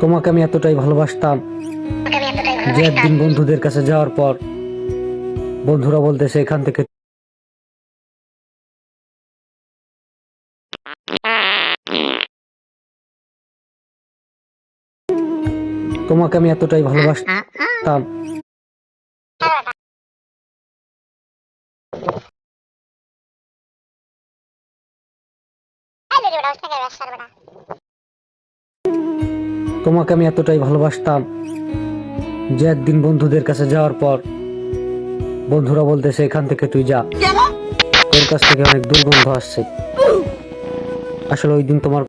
তোমাকে আমি এতটাই ভালোবাসতাম যে একদিন বন্ধুদের কাছে যাওয়ার পর বন্ধুরা বলতেছে এখান থেকে তোমাকে আমি এতটাই ভালোবাসতাম তোমাকে আমি এতটাই ভালোবাসতাম যে একদিন বন্ধুদের কাছে যাওয়ার পর বন্ধুরা বলতেছে এখান থেকে তুই যা, তোর কাছ থেকে অনেক দুর্গন্ধ আসছে। আসলে ওই দিন তোমার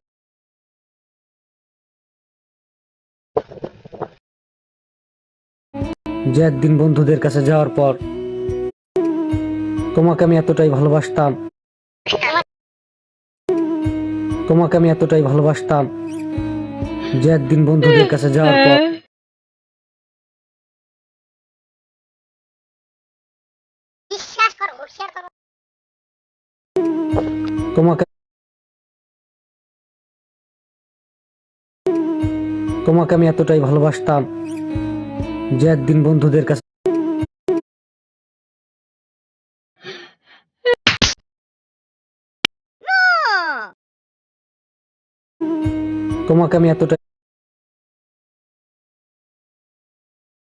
যে একদিন বন্ধুদের কাছে যাওয়ার পর তোমাকে আমি এতটাই ভালোবাসতাম তোমাকে আমি এতটাই ভালোবাসতাম যে একদিন বন্ধুদের কাছে যাওয়ার পর তোমাকে তোমাকে আমি এতটাই ভালোবাসতাম যে একদিন বন্ধুদের কাছে তোমাকে আমি এতটাই